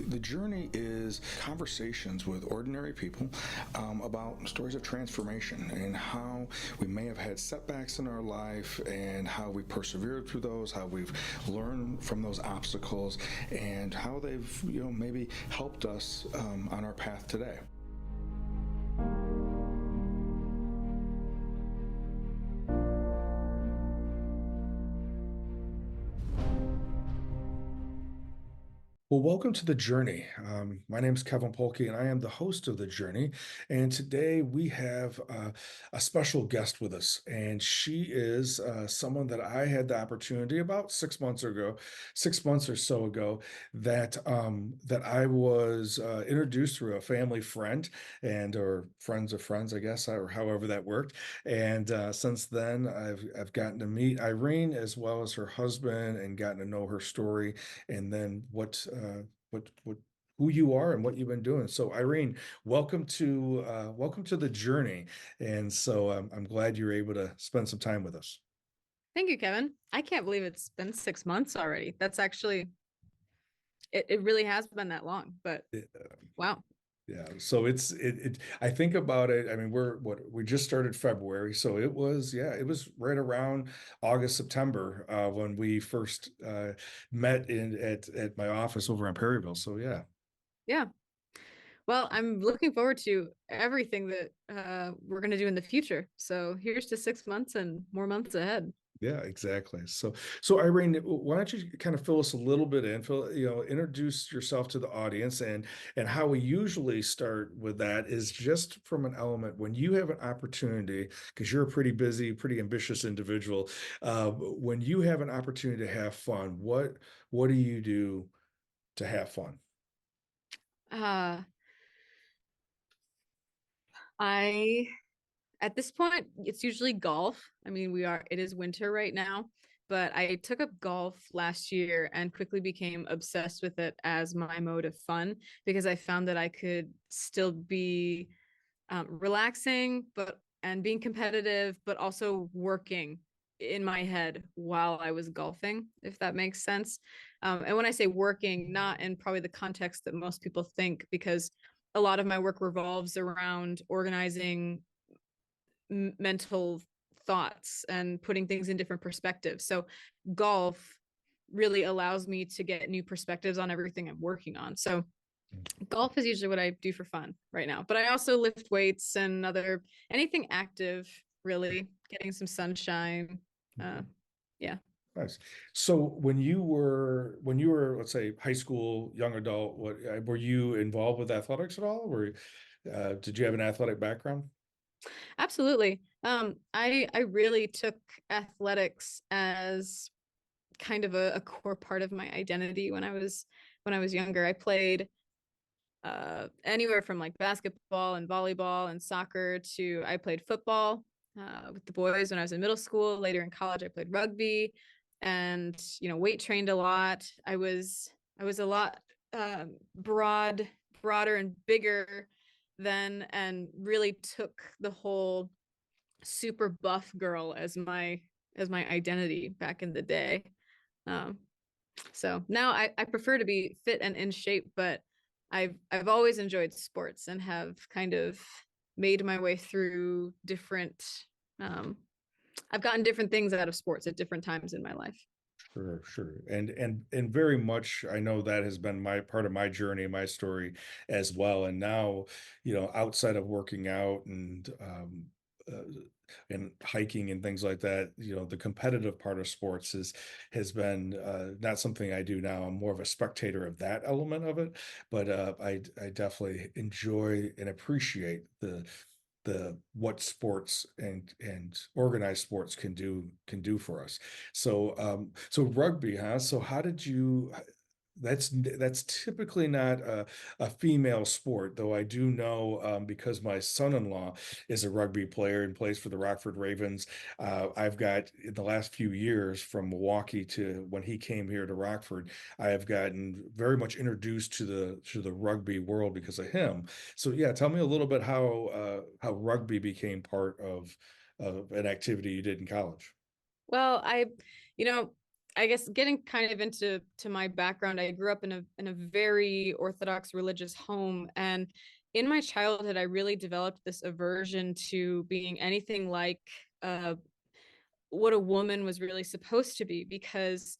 The journey is conversations with ordinary people about stories of transformation and how we may have had setbacks in our life and how we persevered through those, how we've learned from those obstacles, and how they've maybe helped us on our path today. Well, welcome to The Journey. My name is Kevin Polky, and I am the host of The Journey. And today we have a special guest with us, and she is someone that I had the opportunity about 6 months ago, 6 months or so ago, that I was introduced through a family friend or friends of friends, I guess, or however that worked. And since then, I've gotten to meet Irene as well as her husband and gotten to know her story and then what who you are and what you've been doing. So Irene, welcome to the journey. And so I'm glad you're able to spend some time with us. Thank you, Kevin. I can't believe it's been 6 months already. That's actually, it really has been that long, but wow. Yeah, so I think about it. I mean, we just started February, so it was right around August, September when we first met at my office over in Perryville. So yeah. Yeah. Well, I'm looking forward to everything that we're going to do in the future. So here's to 6 months and more months ahead. Yeah, exactly. So Irene, why don't you kind of fill us a little bit in, introduce yourself to the audience, and how we usually start with that is just from an element when you have an opportunity, because you're a pretty busy, pretty ambitious individual. When you have an opportunity to have fun, what do you do to have fun? Uh, I At this point, it's usually golf. I mean, it is winter right now, but I took up golf last year and quickly became obsessed with it as my mode of fun because I found that I could still be relaxing, and being competitive, but also working in my head while I was golfing, if that makes sense. And when I say working, not in probably the context that most people think, because a lot of my work revolves around organizing mental thoughts and putting things in different perspectives. So golf really allows me to get new perspectives on everything I'm working on. So golf is usually what I do for fun right now. But I also lift weights and anything active, really, getting some sunshine. Uh yeah. Nice. So when you were, let's say, high school, young adult, were you involved with athletics at all? Did you have an athletic background? Absolutely. I really took athletics as kind of a core part of my identity when I was younger. I played anywhere from like basketball and volleyball and soccer to I played football with the boys when I was in middle school. Later in college, I played rugby and weight trained a lot. I was a lot broader and bigger then, and really took the whole super buff girl as my identity back in the day. Um, so now I prefer to be fit and in shape, but I've always enjoyed sports and have kind of made my way through different um I've gotten different things out of sports at different times in my life. Sure, sure. And very much I know that has been my part of my journey, my story as well. And now, outside of working out and hiking and things like that, the competitive part of sports has been not something I do now. I'm more of a spectator of that element of it, but I definitely enjoy and appreciate the what sports and organized sports can do for us. So rugby, huh? So how did you? That's typically not a female sport, though I do know because my son-in-law is a rugby player and plays for the Rockford Ravens. I've got in the last few years from Milwaukee to when he came here to Rockford, I have gotten very much introduced to the rugby world because of him. So yeah, tell me a little bit how rugby became part of an activity you did in college. Well, you know, I guess getting kind of into my background, I grew up in a very Orthodox religious home, and in my childhood, I really developed this aversion to being anything like uh, what a woman was really supposed to be, because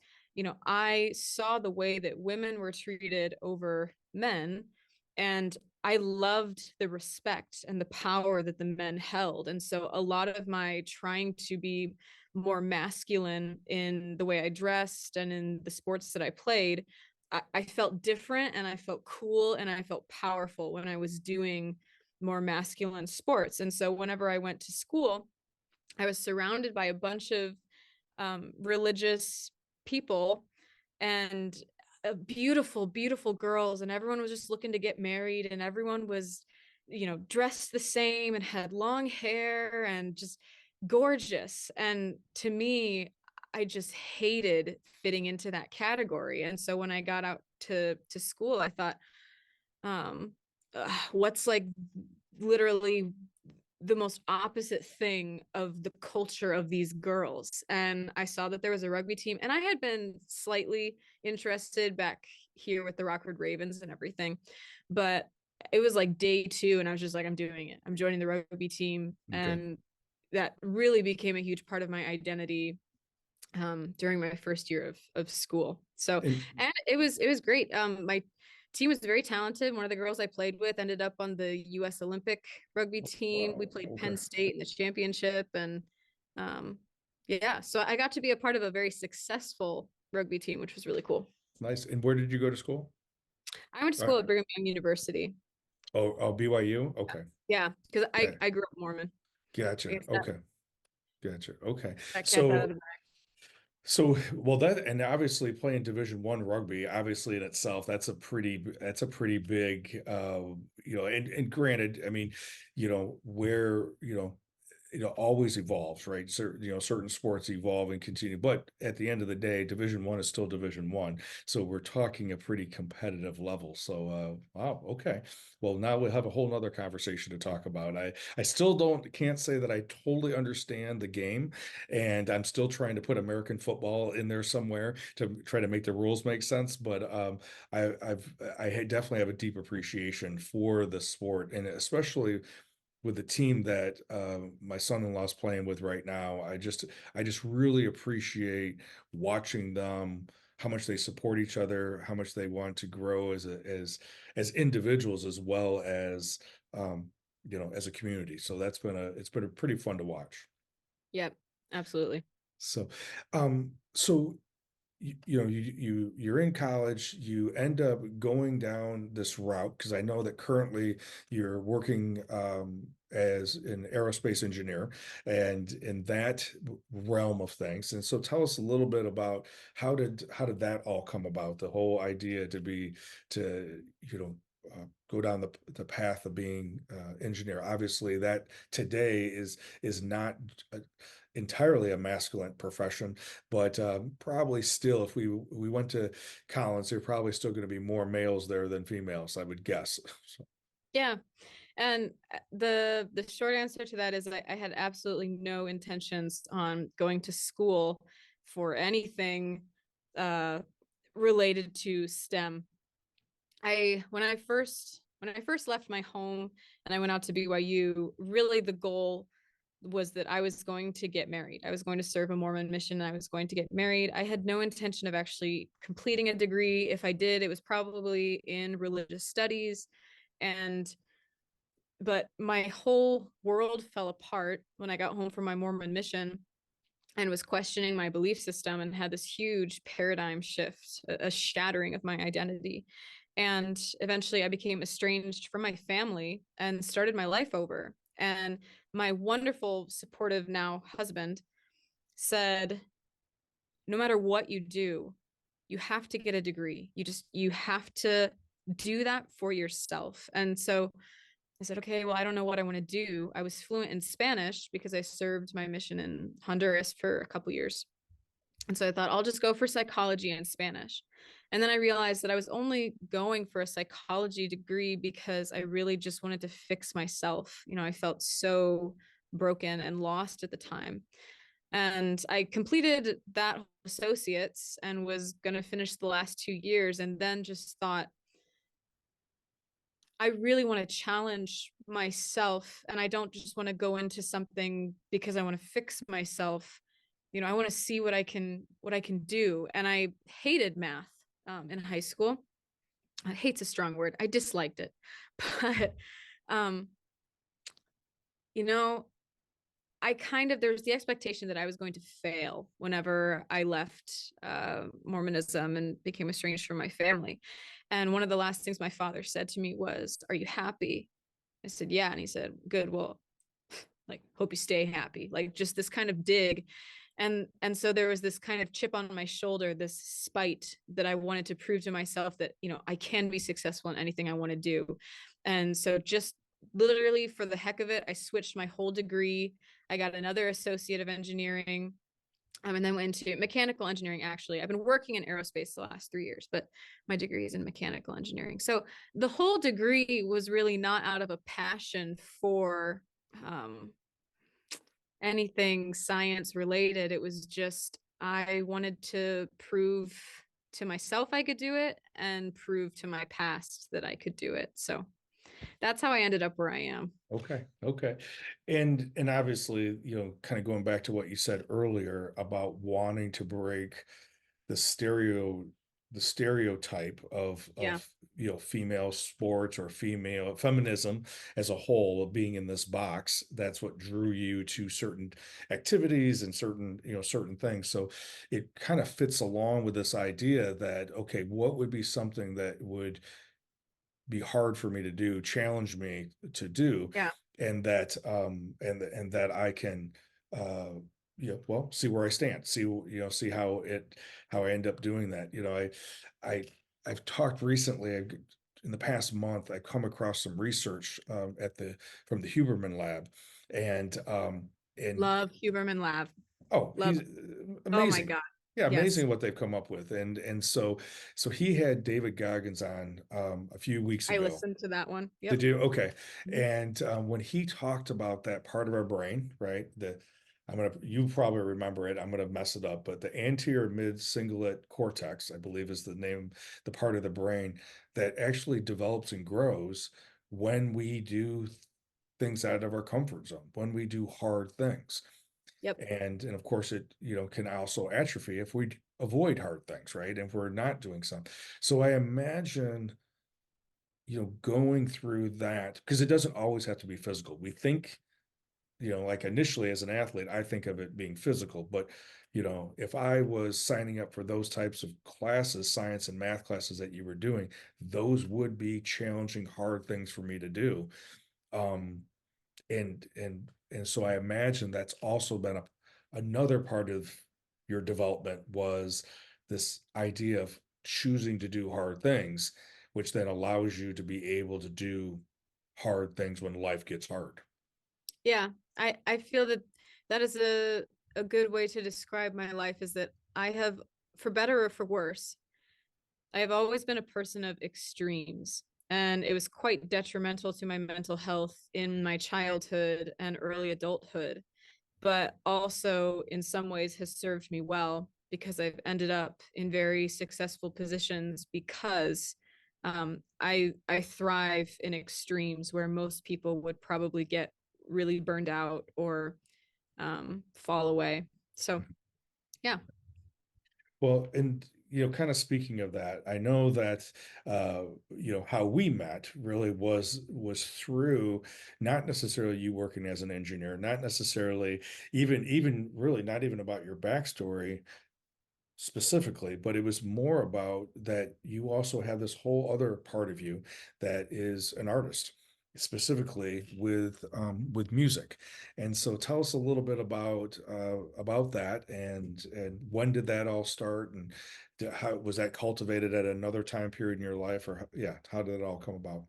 I saw the way that women were treated over men, and I loved the respect and the power that the men held. And so a lot of my trying to be more masculine in the way I dressed and in the sports that I played, I felt different and I felt cool and I felt powerful when I was doing more masculine sports. And so whenever I went to school, I was surrounded by a bunch of religious people and beautiful, beautiful girls, and everyone was just looking to get married, and everyone was, dressed the same and had long hair and just gorgeous. And to me, I just hated fitting into that category. And so when I got out to school, I thought, what's like literally the most opposite thing of the culture of these girls. And I saw that there was a rugby team, and I had been slightly interested back here with the Rockford Ravens and everything, but it was like day 2 and I was just like, I'm doing it, I'm joining the rugby team. Okay. And that really became a huge part of my identity during my first year of school. So, And and it was great. My team was very talented. One of the girls I played with ended up on the U.S. Olympic rugby team. We wow, played okay. Penn State in the championship, and um, yeah, so I got to be a part of a very successful rugby team, which was really cool. Nice. And where did you go to school? I went to Uh, school at Brigham Young University. oh, BYU. Okay. Yeah, because I Yeah. I grew up Mormon. I Gotcha. guess that Okay. Gotcha. Okay. that cat's out of the So, bag. well, that, and obviously playing Division 1 rugby, obviously in itself, that's a pretty big, and granted, I mean, where, always evolves, right? Certain sports evolve and continue, but at the end of the day, Division 1 is still Division 1. So we're talking a pretty competitive level. So, wow, okay. Well, now we'll have a whole nother conversation to talk about. I still can't say that I totally understand the game, and I'm still trying to put American football in there somewhere to try to make the rules make sense. But I definitely have a deep appreciation for the sport, and especially with the team that my son-in-law is playing with right now. I just really appreciate watching them, how much they support each other, how much they want to grow as individuals as well as um, as a community. So it's been a pretty fun to watch. Yep, absolutely. So so you're in college, you end up going down this route because I know that currently you're working as an aerospace engineer and in that realm of things. And so tell us a little bit about how did that all come about, the whole idea to go down the path of being engineer. Obviously, that today is not entirely a masculine profession, but probably still, if we went to Collins, there are probably still going to be more males there than females, I would guess. So, Yeah. And the short answer to that is I had absolutely no intentions on going to school for anything uh, related to STEM. I when I first left my home and I went out to BYU, really the goal was that I was going to get married. I was going to serve a Mormon mission and I was going to get married. I had no intention of actually completing a degree. If I did, it was probably in religious studies. And but my whole world fell apart when I got home from my Mormon mission and was questioning my belief system and had this huge paradigm shift, a shattering of my identity. And eventually I became estranged from my family and started my life over. And my wonderful, supportive now husband said, no matter what you do, you have to get a degree. You have to do that for yourself. And so I said, okay, well, I don't know what I want to do. I was fluent in Spanish because I served my mission in Honduras for a couple years. And so I thought I'll just go for psychology and Spanish. And then I realized that I was only going for a psychology degree because I really just wanted to fix myself. I felt so broken and lost at the time. And I completed that associates and was going to finish the last 2 years, and then just thought, I really want to challenge myself, and I don't just want to go into something because I want to fix myself. I want to see what I can do. And I hated math in high school. Hate's a strong word. I disliked it. But um, you know, I kind of, there was the expectation that I was going to fail whenever I left Mormonism and became estranged from my family. And one of the last things my father said to me was, "Are you happy?" I said, "Yeah." And he said, "Good. Well, like, hope you stay happy." Like, just this kind of dig. And so there was this kind of chip on my shoulder, this spite that I wanted to prove to myself that, I can be successful in anything I want to do. And so, just literally for the heck of it, I switched my whole degree. I got another associate of engineering, and then went into mechanical engineering. Actually, I've been working in aerospace the last 3 years, but my degree is in mechanical engineering. So the whole degree was really not out of a passion for um, anything science related. It was just, I wanted to prove to myself I could do it, and prove to my past that I could do it. So that's how I ended up where I am. Okay, okay. And obviously, kind of going back to what you said earlier about wanting to break the stereotype of Yeah. female sports or female feminism as a whole of being in this box. That's what drew you to certain activities and certain things. So it kind of fits along with this idea that, okay, what would be something that would be hard for me to do, challenge me to do, Yeah. and that I can well, see where I stand, see how I end up doing that. I I've talked recently in the past month, I come across some research at the from the Huberman lab, and Love Huberman Lab. oh, Love he's it. Oh my amazing. God. Yeah, Yes. amazing what they've come up with. And so he had David Goggins on a few weeks I ago. listened to that one. Did Yep. you? Okay. Mhm. And when he talked about that part of our brain, right? You probably remember it. I'm gonna mess it up, but the anterior mid cingulate cortex, I believe is the name, the part of the brain that actually develops and grows when we do things out of our comfort zone, when we do hard things. Yep. And of course it, can also atrophy if we avoid hard things, right? If we're not doing something. So I imagine, going through that, because it doesn't always have to be physical. We think, like initially as an athlete, I think of it being physical, but if I was signing up for those types of classes, science and math classes that you were doing, those would be challenging, hard things for me to do. Um, and so I imagine that's also been another part of your development was this idea of choosing to do hard things, which then allows you to be able to do hard things when life gets hard. Yeah. I feel that that is a good way to describe my life, is that I have, for better or for worse, I have always been a person of extremes. And it was quite detrimental to my mental health in my childhood and early adulthood, but also in some ways has served me well, because I've ended up in very successful positions, because I thrive in extremes where most people would probably get really burned out or fall away. So yeah. Well, and kind of speaking of that, I know that how we met really was through not necessarily you working as an engineer, not necessarily even really not even about your backstory specifically, but it was more about that you also have this whole other part of you that is an artist, specifically with music. And so tell us a little bit about that, and when did that all start, and how was that cultivated at another time period in your life, or yeah, how did it all come about?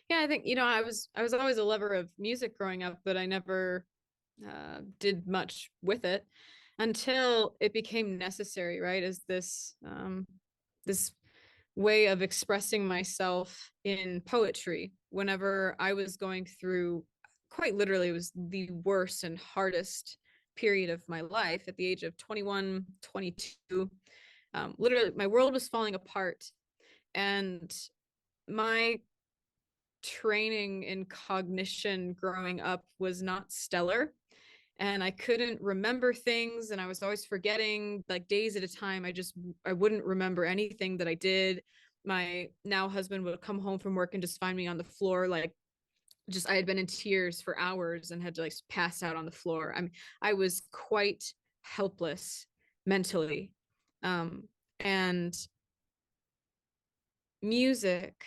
Yeah, I think, I was always a lover of music growing up, but I never did much with it until it became necessary, right? As this way of expressing myself in poetry. Whenever I was going through, quite literally, it was the worst and hardest period of my life at the age of 21, 22. Literally, my world was falling apart. And my training in cognition growing up was not stellar. And I couldn't remember things, and I was always forgetting, like days at a time. I wouldn't remember anything that I did. My now husband would come home from work and just find me on the floor, like just I had been in tears for hours and had to like pass out on the floor. I was quite helpless mentally. And music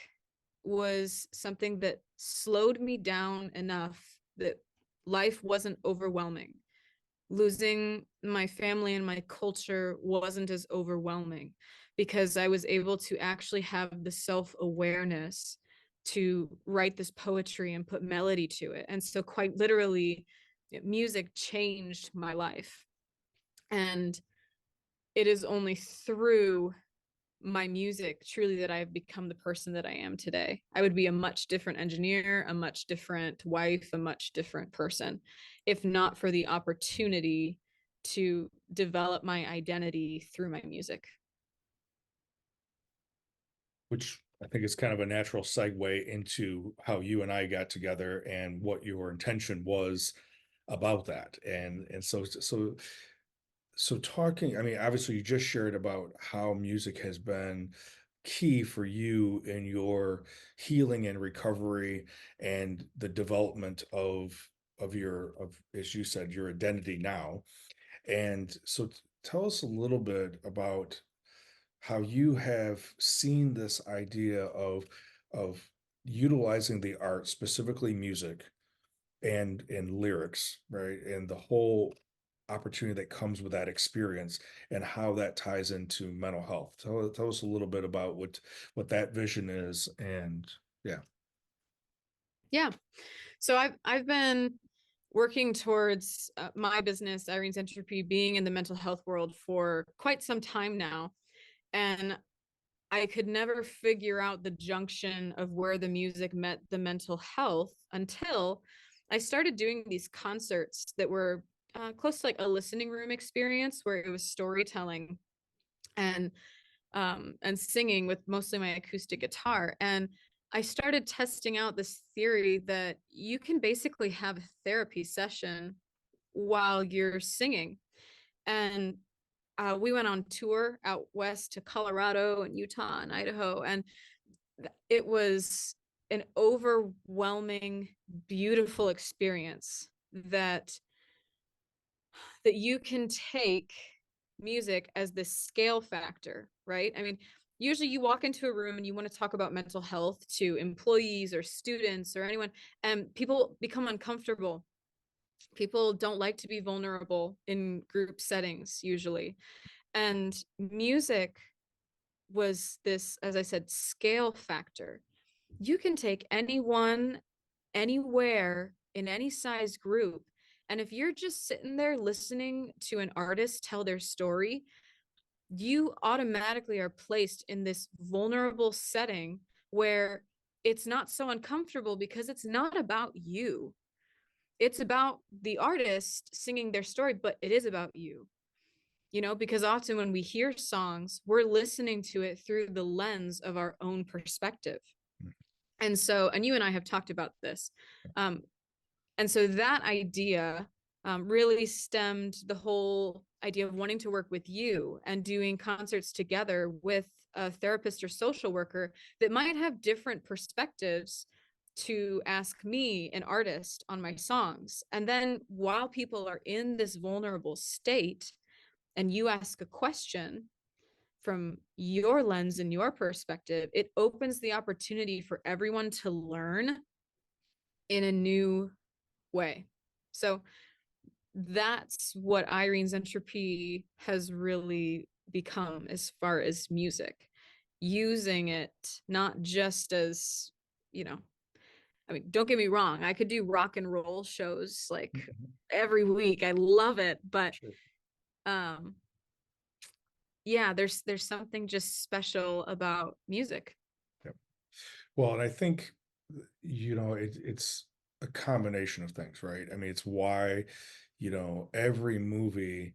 was something that slowed me down enough that life wasn't overwhelming. Losing my family and my culture wasn't as overwhelming because I was able to actually have the self-awareness to write this poetry and put melody to it. And so, quite literally, music changed my life. And it is only through my music truly that I've become the person that I am today. I would be a much different engineer, a much different wife, a much different person, if not for the opportunity to develop my identity through my music. Which I think is kind of a natural segue into how you and I got together and what your intention was about that. So talking, I mean, obviously you just shared about how music has been key for you in your healing and recovery and the development of your of as you said, your identity now. And so tell us a little bit about how you have seen this idea of utilizing the art, specifically music and lyrics, right? And the whole opportunity that comes with that experience and how that ties into mental health. Tell us a little bit about what that vision is. And yeah. Yeah. So I've been working towards my business, Irene's Entropy, being in the mental health world for quite some time now. And I could never figure out the junction of where the music met the mental health until I started doing these concerts that were close to like a listening room experience where it was storytelling and singing with mostly my acoustic guitar. And I started testing out this theory that you can basically have a therapy session while you're singing. And we went on tour out west to Colorado and Utah and Idaho, and it was an overwhelming, beautiful experience that you can take music as this scale factor, right? I mean, usually you walk into a room and you want to talk about mental health to employees or students or anyone, and people become uncomfortable. People don't like to be vulnerable in group settings usually. And music was this, as I said, scale factor. You can take anyone, anywhere, in any size group. And if you're just sitting there listening to an artist tell their story, you automatically are placed in this vulnerable setting where it's not so uncomfortable because it's not about you. It's about the artist singing their story, but it is about you, because often when we hear songs, we're listening to it through the lens of our own perspective. And you and I have talked about this. Um, and so that idea really stemmed the whole idea of wanting to work with you and doing concerts together with a therapist or social worker that might have different perspectives to ask me, an artist, on my songs. And then while people are in this vulnerable state and you ask a question from your lens and your perspective, it opens the opportunity for everyone to learn in a new way. So that's what Irene's Entropy has really become as far as music, using it not just as, you know, I mean, don't get me wrong, I could do rock and roll shows like Mhm. every week. I love it, but Sure. um yeah, there's something just special about music. Yeah. Well, and I think, it's a combination of things, right? I mean, it's why every movie,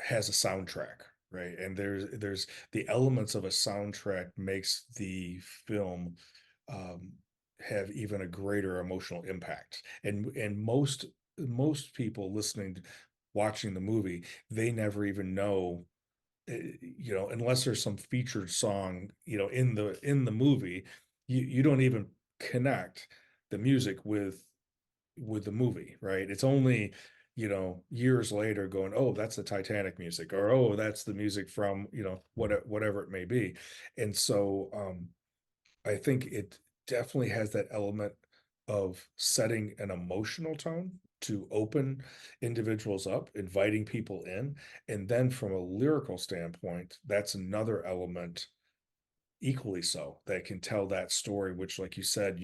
has a soundtrack, right? And there's the elements of a soundtrack makes the film um, have even a greater emotional impact. And most people listening, watching the movie, they never even know, unless there's some featured song, in the movie, you don't even connect the music with the movie, right? It's only, years later going, oh, that's the Titanic music, or oh, that's the music from, whatever it may be. And so I think it definitely has that element of setting an emotional tone to open individuals up, inviting people in. And then from a lyrical standpoint, that's another element equally so that can tell that story, which, like you said,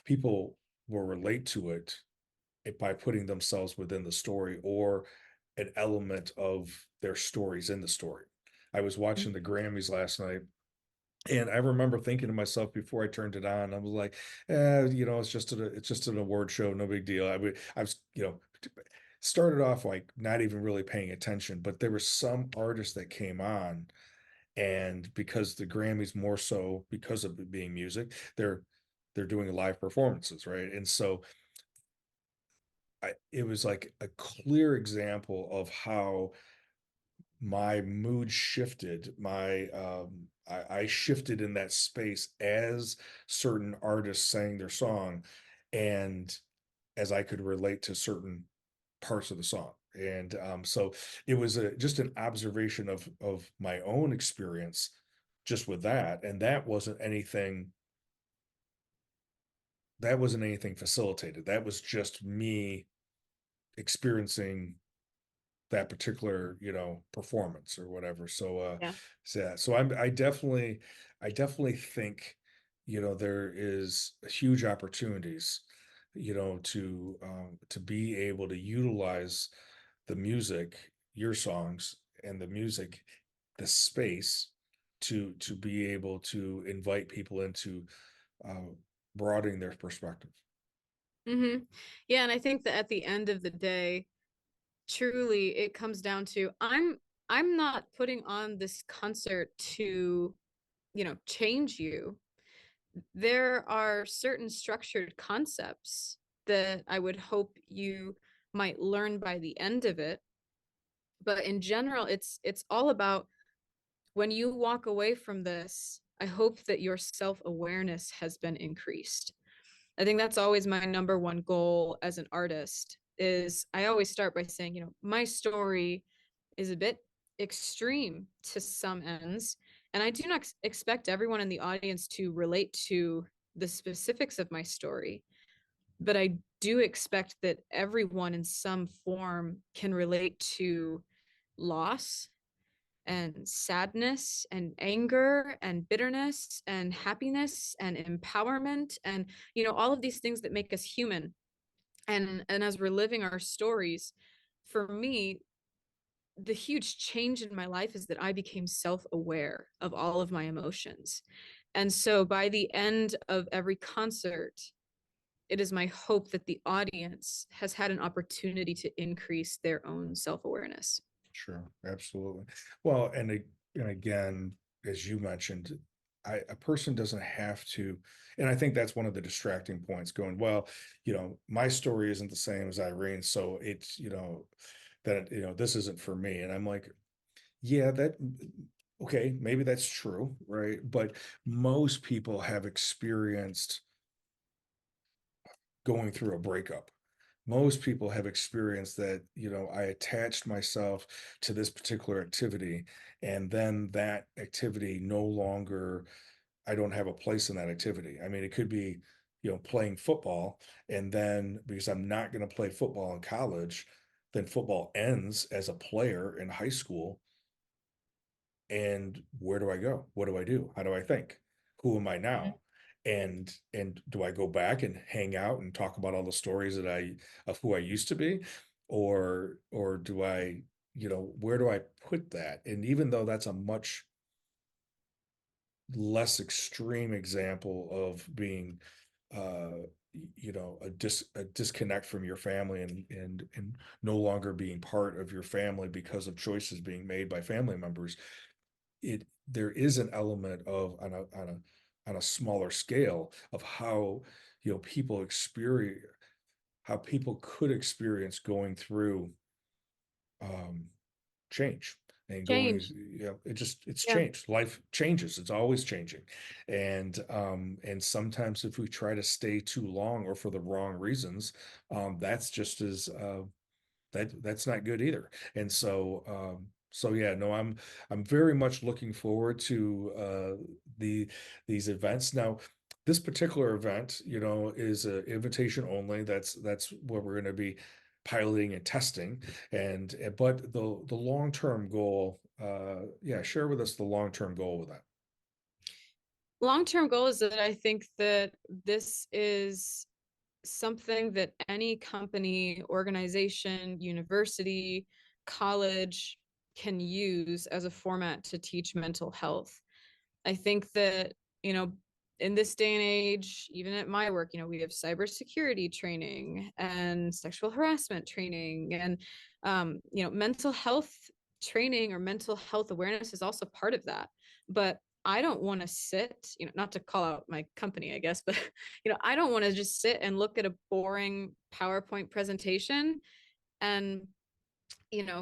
people will relate to it by putting themselves within the story or an element of their stories in the story. I was watching the Grammys last night, and I remember thinking to myself before I turned it on, I was like, it's just an award show, no big deal. I was, started off like not even really paying attention, but there were some artists that came on, and because the Grammys, more so because of it being music, they're doing live performances, right? And so it was like a clear example of how my mood shifted. I shifted in that space as certain artists sang their song, and as I could relate to certain parts of the song. And so it was just an observation of my own experience just with that. And that wasn't anything facilitated. That was just me experiencing that particular, performance or whatever. Yeah. So I definitely think, there is huge opportunities, to be able to utilize the music, your songs, and the space to be able to invite people into uh, broadening their perspective. Yeah, and I think that at the end of the day, truly it comes down to I'm not putting on this concert to, change you. There are certain structured concepts that I would hope you might learn by the end of it. But in general, it's all about when you walk away from this, I hope that your self-awareness has been increased. I think that's always my number one goal as an artist is I always start by saying, my story is a bit extreme to some ends, and I do not expect everyone in the audience to relate to the specifics of my story, but I do expect that everyone in some form can relate to loss and sadness and anger and bitterness and happiness and empowerment and all of these things that make us human. And as we're living our stories, for me, the huge change in my life is that I became self-aware of all of my emotions. And so by the end of every concert, it is my hope that the audience has had an opportunity to increase their own self-awareness. Sure, absolutely. Well, and again, as you mentioned, a person doesn't have to, and I think that's one of the distracting points going, well, my story isn't the same as Irene, so it's, that, this isn't for me. And I'm like, yeah, okay, maybe that's true, right? But most people have experienced going through a breakup. Most people have experienced that, I attached myself to this particular activity, and then that activity no longer, I don't have a place in that activity. I mean, it could be, playing football, and then because I'm not going to play football in college, then football ends as a player in high school. And where do I go? What do I do? How do I think? Who am I now? And do I go back and hang out and talk about all the stories of who I used to be? Or do I, where do I put that? And even though that's a much less extreme example of being a disconnect from your family, and no longer being part of your family because of choices being made by family members. It There is an element of, on a smaller scale, of how, people experience, how people could experience going through um change, and going, Change. it's Yeah. changed. Life changes, it's always changing. And sometimes if we try to stay too long, or for the wrong reasons, that's just as that's not good either. And so yeah, no, I'm very much looking forward to these events. Now, this particular event, is a invitation only. That's what we're going to be piloting and testing. And but the long-term goal, yeah, share with us the long-term goal with that. Long-term goal is that I think that this is something that any company, organization, university, college can use as a format to teach mental health. I think that, you know, in this day and age, even at my work, we have cybersecurity training and sexual harassment training and, mental health training or mental health awareness is also part of that. But I don't want to sit, not to call out my company, I guess, but, I don't want to just sit and look at a boring PowerPoint presentation and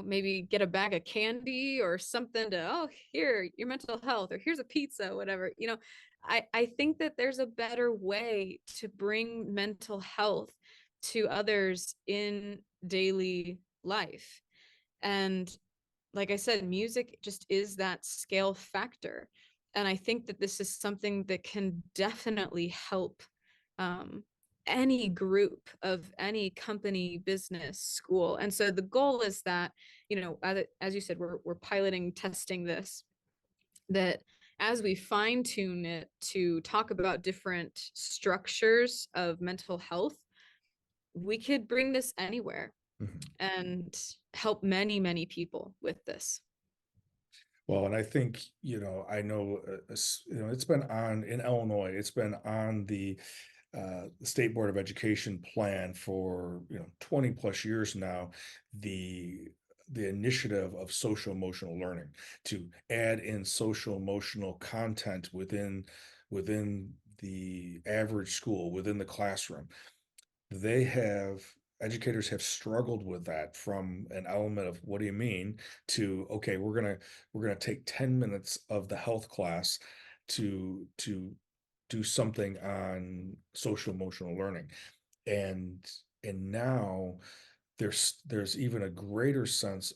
maybe get a bag of candy or something to, oh, here, your mental health, or here's a pizza, whatever. I think that there's a better way to bring mental health to others in daily life. And like I said, music just is that scale factor. And I think that this is something that can definitely help um, any group of any company, business, school. And so the goal is that, as you said, we're piloting, testing this, that as we fine tune it to talk about different structures of mental health, we could bring this anywhere Mhm. and help many, many people with this. Well, and I think, I know, it's been on in Illinois, it's been on the State Board of Education plan for, 20 plus years now, the initiative of social emotional learning, to add in social emotional content within the average school, within the classroom. They have Educators have struggled with that, from an element of, what do you mean, to, okay, we're gonna take 10 minutes of the health class to do something on social emotional learning. And and now there's even a greater sense,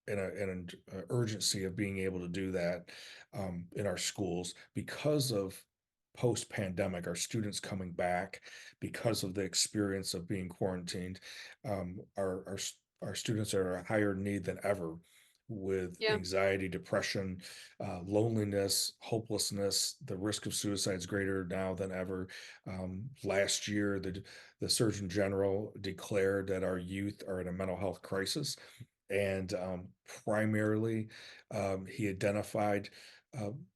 and an urgency of being able to do that, in our schools, because of post-pandemic, our students coming back because of the experience of being quarantined. Our students are a higher need than ever, with Yeah. anxiety, depression, loneliness, hopelessness. The risk of suicide is greater now than ever. Last year, the Surgeon General declared that our youth are in a mental health crisis, and primarily, he identified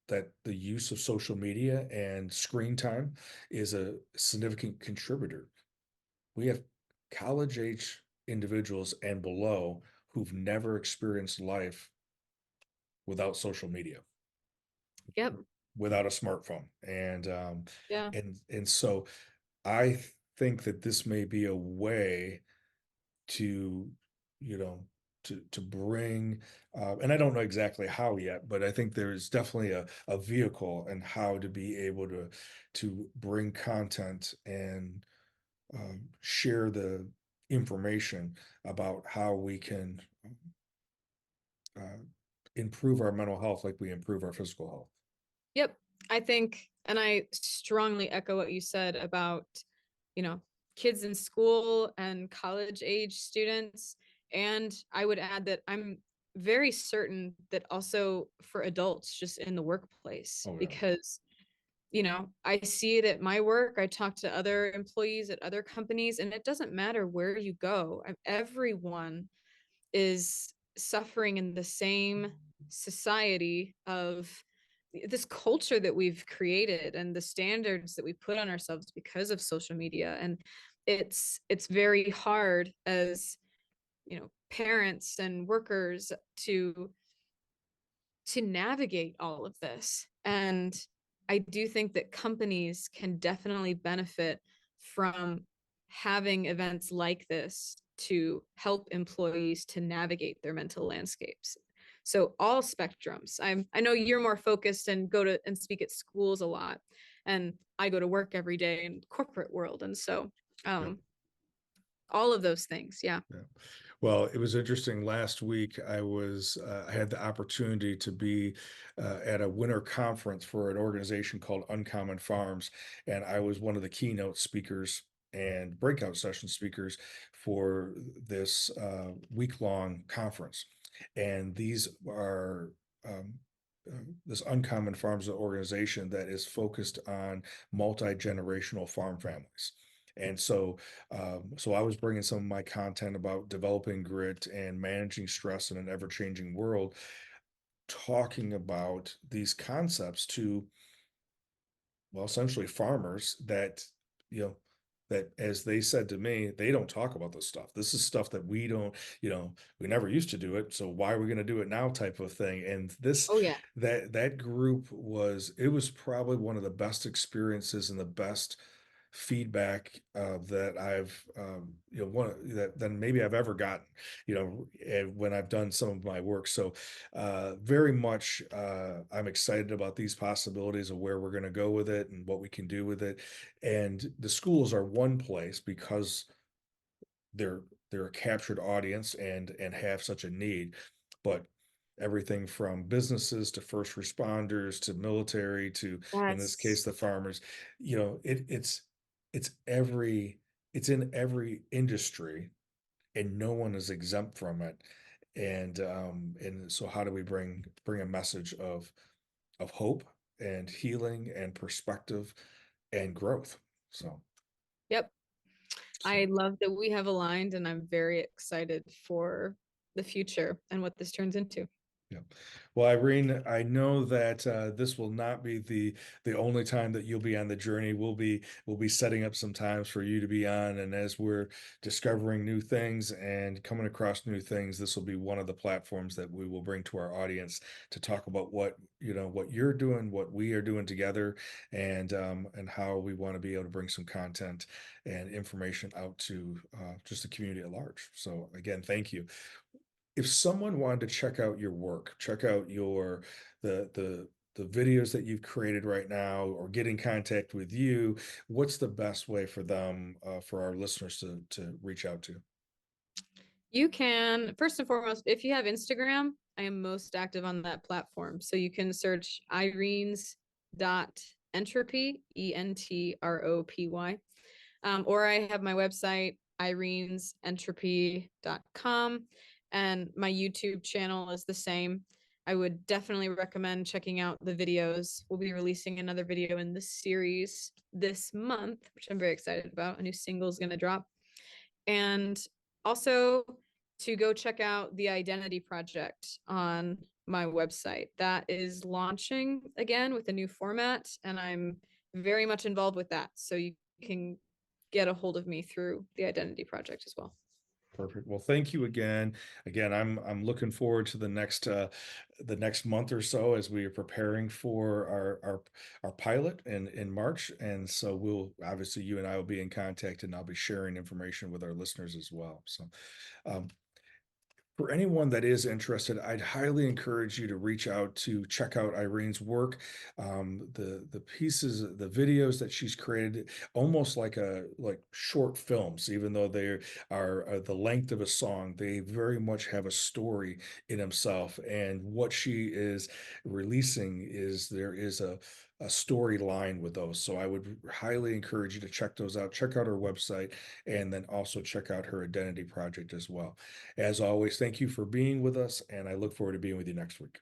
that the use of social media and screen time is a significant contributor. We have college age individuals and below who've never experienced life without social media, Yep. without a smartphone. Yeah. And so I think that this may be a way to, you know to bring, and I don't know exactly how yet, but I think there is definitely a vehicle, and how to be able to bring content, and share the information about how we can uh, improve our mental health like we improve our physical health. Yep. I think, and I strongly echo what you said about, you know, kids in school and college age students. And I would add that I'm very certain that also for adults just in the workplace, Oh, yeah. because, I see it at my work. I talk to other employees at other companies, and it doesn't matter where you go. Everyone is suffering in the same society of this culture that we've created and the standards that we put on ourselves because of social media. And it's very hard as, parents and workers to navigate all of this. And I do think that companies can definitely benefit from having events like this to help employees to navigate their mental landscapes. So all spectrums. I know you're more focused and go to and speak at schools a lot, and I go to work every day in corporate world, and so Yeah. all of those things. Yeah. Yeah. Well, it was interesting. Last week, I had the opportunity to be at a winter conference for an organization called Uncommon Farms, and I was one of the keynote speakers and breakout session speakers for this week-long conference. And these are um, this Uncommon Farms organization that is focused on multi-generational farm families. And so I was bringing some of my content about developing grit and managing stress in an ever-changing world, talking about these concepts to, well, essentially farmers that, you know, that as they said to me, they don't talk about this stuff. This is stuff that we don't, we never used to do it. So why are we going to do it now type of thing? And Oh yeah. that group it was probably one of the best experiences and the best feedback that I've one that maybe I've ever gotten, when I've done some of my work. So very much I'm excited about these possibilities of where we're going to go with it and what we can do with it. And the schools are one place because they're they're a captured audience and have such a need, but everything from businesses to first responders to military to, in this case, Yes. the farmers, it's every it's in every industry, and no one is exempt from it. And so how do we bring a message of hope and healing and perspective and growth? So Yep. I so love that we have aligned, and I'm very excited for the future and what this turns into. Yeah. Well, Irene, I know that this will not be the only time that you'll be on the journey. We'll be setting up some times for you to be on, and as we're discovering new things and coming across new things, this will be one of the platforms that we will bring to our audience to talk about what you're doing, what we are doing together, and how we want to be able to bring some content and information out to just the community at large. So again, thank you. If someone wanted to check out your work, check out the videos that you've created right now, or get in contact with you, what's the best way for them, for our listeners to reach out to? You can, first and foremost, if you have Instagram, I am most active on that platform. So you can search Irene's dot entropy, ENTROPY. Or I have my website, irenesentropy.com, and my YouTube channel is the same. I would definitely recommend checking out the videos. We'll be releasing another video in this series this month, which I'm very excited about. A new single is going to drop. And also to go check out the Identity Project on my website. That is launching again with a new format, and I'm very much involved with that. So you can get a hold of me through the Identity Project as well. Perfect. Well, thank you again. Again, I'm looking forward to the next month or so as we are preparing for our pilot in March. And so we'll obviously, you and I will be in contact, and I'll be sharing information with our listeners as well. So um, for anyone that is interested, I'd highly encourage you to reach out to check out Irene's work. The pieces, the videos that she's created, almost like short films, even though they are the length of a song, they very much have a story in themselves. And what she is releasing there is a storyline with those. So I would highly encourage you to check those out. Check out her website, and then also check out her Identity Project as well. As always, thank you for being with us, and I look forward to being with you next week.